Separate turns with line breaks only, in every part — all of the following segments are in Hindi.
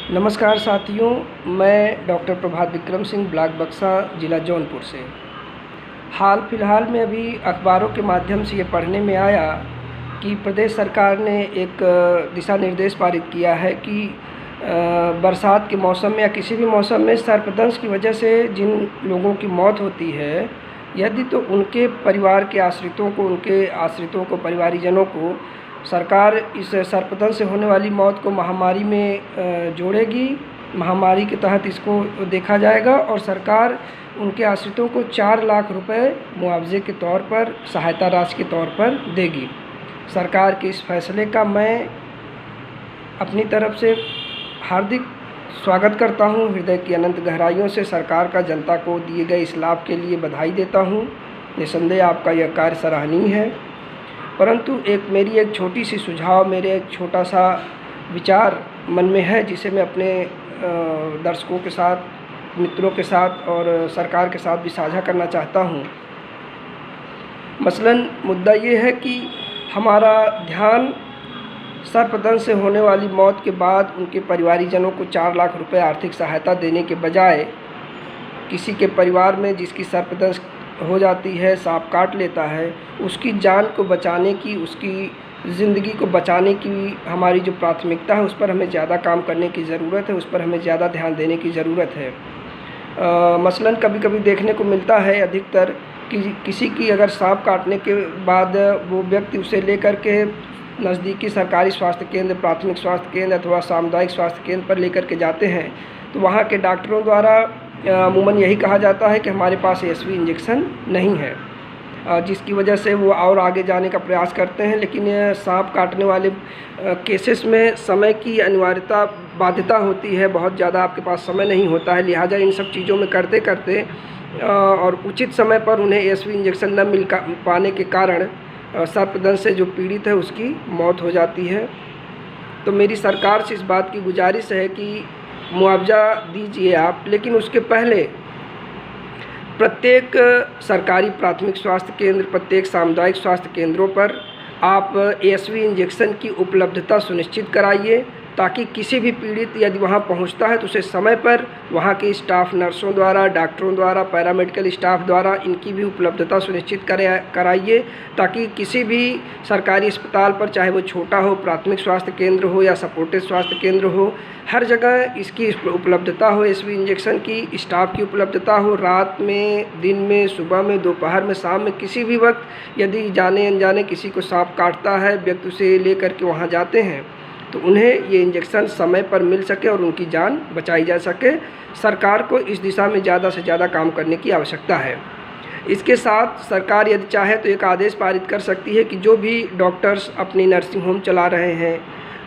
नमस्कार साथियों, मैं डॉक्टर प्रभात विक्रम सिंह, ब्लॉक बक्सा, ज़िला जौनपुर से। हाल फिलहाल में अभी अखबारों के माध्यम से ये पढ़ने में आया कि प्रदेश सरकार ने एक दिशा निर्देश पारित किया है कि बरसात के मौसम में या किसी भी मौसम में सर्पदंश की वजह से जिन लोगों की मौत होती है, यदि तो उनके परिवार के आश्रितों को, परिवारीजनों को सरकार इस सर्पदंश से होने वाली मौत को महामारी में जोड़ेगी। महामारी के तहत इसको देखा जाएगा और सरकार उनके आश्रितों को 4 लाख रुपए मुआवजे के तौर पर, सहायता राशि के तौर पर देगी। सरकार के इस फैसले का मैं अपनी तरफ से हार्दिक स्वागत करता हूं। हृदय की अनंत गहराइयों से सरकार का जनता को दिए गए इस लाभ के लिए बधाई देता हूं। निसंदेह आपका यह कार्य सराहनीय है, परंतु मेरी एक छोटी सी सुझाव, मेरे एक छोटा सा विचार मन में है, जिसे मैं अपने दर्शकों के साथ, मित्रों के साथ और सरकार के साथ भी साझा करना चाहता हूँ। मसलन मुद्दा ये है कि हमारा ध्यान सर्पदंश से होने वाली मौत के बाद उनके परिवारीजनों को 4 लाख रुपए आर्थिक सहायता देने के बजाय किसी के परिवार में जिसकी सर्पदंश हो जाती है, सांप काट लेता है, उसकी जान को बचाने की, उसकी ज़िंदगी को बचाने की हमारी जो प्राथमिकता है, उस पर हमें ज़्यादा काम करने की ज़रूरत है, उस पर हमें ज़्यादा ध्यान देने की ज़रूरत है। मसलन कभी कभी देखने को मिलता है अधिकतर कि किसी की अगर सांप काटने के बाद वो व्यक्ति उसे लेकर के नज़दीकी सरकारी स्वास्थ्य केंद्र, प्राथमिक स्वास्थ्य केंद्र अथवा सामुदायिक स्वास्थ्य केंद्र पर लेकर के जाते हैं, तो वहाँ के डॉक्टरों द्वारा अमूमन यही कहा जाता है कि हमारे पास ASV इंजेक्शन नहीं है, जिसकी वजह से वो और आगे जाने का प्रयास करते हैं। लेकिन ये सांप काटने वाले केसेस में समय की अनिवार्यता, बाध्यता होती है, बहुत ज़्यादा आपके पास समय नहीं होता है, लिहाजा इन सब चीज़ों में करते करते और उचित समय पर उन्हें ASV इंजेक्शन न मिल पाने के कारण सर्पदंश से जो पीड़ित है उसकी मौत हो जाती है। तो मेरी सरकार से इस बात की गुजारिश है कि मुआवजा दीजिए आप, लेकिन उसके पहले प्रत्येक सरकारी प्राथमिक स्वास्थ्य केंद्र, प्रत्येक सामुदायिक स्वास्थ्य केंद्रों पर आप ASV इंजेक्शन की उपलब्धता सुनिश्चित कराइए, ताकि किसी भी पीड़ित यदि वहां पहुंचता है तो उसे समय पर वहां के स्टाफ, नर्सों द्वारा, डॉक्टरों द्वारा, पैरामेडिकल स्टाफ द्वारा इनकी भी उपलब्धता सुनिश्चित कराइए, ताकि किसी भी सरकारी अस्पताल पर, चाहे वो छोटा हो, प्राथमिक स्वास्थ्य केंद्र हो या सपोर्टेड स्वास्थ्य केंद्र हो, हर जगह इसकी उपलब्धता हो, ASV इंजेक्शन की, स्टाफ की उपलब्धता हो। रात में, दिन में, सुबह में, दोपहर में, शाम में, किसी भी वक्त यदि जाने अनजाने किसी को सांप काटता है, व्यक्ति उसे ले करके वहाँ जाते हैं, तो उन्हें ये इंजेक्शन समय पर मिल सके और उनकी जान बचाई जा सके। सरकार को इस दिशा में ज़्यादा से ज़्यादा काम करने की आवश्यकता है। इसके साथ सरकार यदि चाहे तो एक आदेश पारित कर सकती है कि जो भी डॉक्टर्स अपनी नर्सिंग होम चला रहे हैं,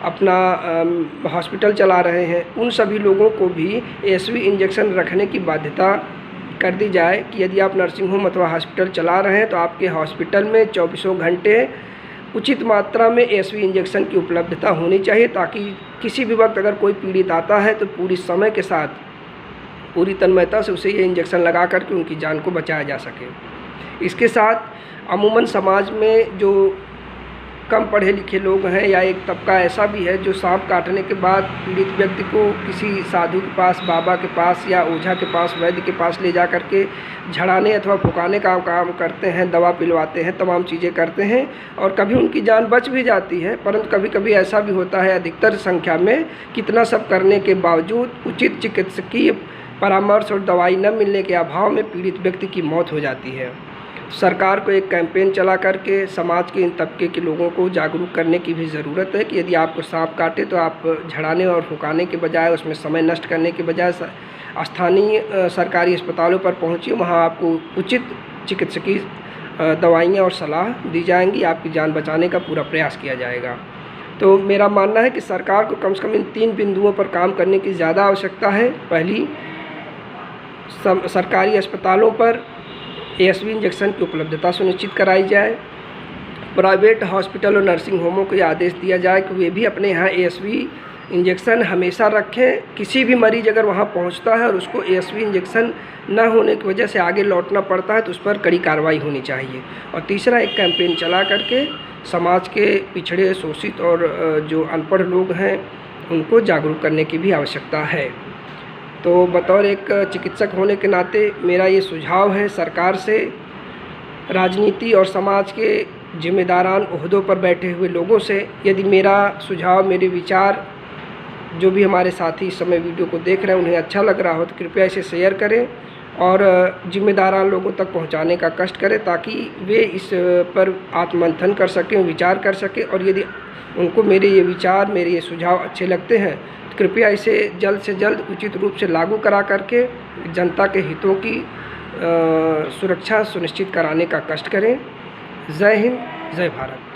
अपना हॉस्पिटल चला रहे हैं, उन सभी लोगों को भी ASV इंजेक्शन रखने की बाध्यता कर दी जाए कि यदि आप नर्सिंग होम अथवा हॉस्पिटल चला रहे हैं तो आपके हॉस्पिटल में 24 घंटे उचित मात्रा में ASV इंजेक्शन की उपलब्धता होनी चाहिए, ताकि किसी भी वक्त अगर कोई पीड़ित आता है तो पूरी समय के साथ, पूरी तन्मयता से उसे ये इंजेक्शन लगा करके उनकी जान को बचाया जा सके। इसके साथ अमूमन समाज में जो कम पढ़े लिखे लोग हैं या एक तबका ऐसा भी है जो सांप काटने के बाद पीड़ित व्यक्ति को किसी साधु के पास, बाबा के पास या ओझा के पास, वैद्य के पास ले जा करके झड़ाने अथवा फुकाने का काम करते हैं, दवा पिलवाते हैं, तमाम चीज़ें करते हैं और कभी उनकी जान बच भी जाती है। परंतु कभी कभी ऐसा भी होता है, अधिकतर संख्या में, कितना सब करने के बावजूद उचित चिकित्सकीय परामर्श और दवाई न मिलने के अभाव में पीड़ित व्यक्ति की मौत हो जाती है। सरकार को एक कैंपेन चला करके समाज के इन तबके के लोगों को जागरूक करने की भी ज़रूरत है कि यदि आपको सांप काटे तो आप झड़ाने और फुकाने के बजाय, उसमें समय नष्ट करने के बजाय स्थानीय सरकारी अस्पतालों पर पहुंचिए। वहां आपको उचित चिकित्सकीय दवाइयाँ और सलाह दी जाएंगी, आपकी जान बचाने का पूरा प्रयास किया जाएगा। तो मेरा मानना है कि सरकार को कम से कम इन 3 बिंदुओं पर काम करने की ज़्यादा आवश्यकता है। पहली, सरकारी अस्पतालों पर ASV इंजेक्शन की उपलब्धता सुनिश्चित कराई जाए। प्राइवेट हॉस्पिटल और नर्सिंग होमों को यह आदेश दिया जाए कि वे भी अपने यहाँ ASV इंजेक्शन हमेशा रखें। किसी भी मरीज अगर वहाँ पहुँचता है और उसको ASV इंजेक्शन न होने की वजह से आगे लौटना पड़ता है तो उस पर कड़ी कार्रवाई होनी चाहिए। और तीसरा, एक कैंपेन चला करके समाज के पिछड़े, शोषित और जो अनपढ़ लोग हैं उनको जागरूक करने की भी आवश्यकता है। तो बतौर एक चिकित्सक होने के नाते मेरा ये सुझाव है सरकार से, राजनीति और समाज के जिम्मेदारान ओहदों पर बैठे हुए लोगों से, यदि मेरा सुझाव, मेरे विचार जो भी हमारे साथी इस समय वीडियो को देख रहे हैं उन्हें अच्छा लग रहा हो तो कृपया इसे शेयर करें और जिम्मेदारान लोगों तक पहुंचाने का कष्ट करें, ताकि वे इस पर आत्ममंथन कर सकें, विचार कर सकें। और यदि उनको मेरे ये विचार, मेरे ये सुझाव अच्छे लगते हैं तो कृपया इसे जल्द से जल्द उचित रूप से लागू करा करके जनता के हितों की सुरक्षा सुनिश्चित कराने का कष्ट करें। जय हिंद, जय भारत।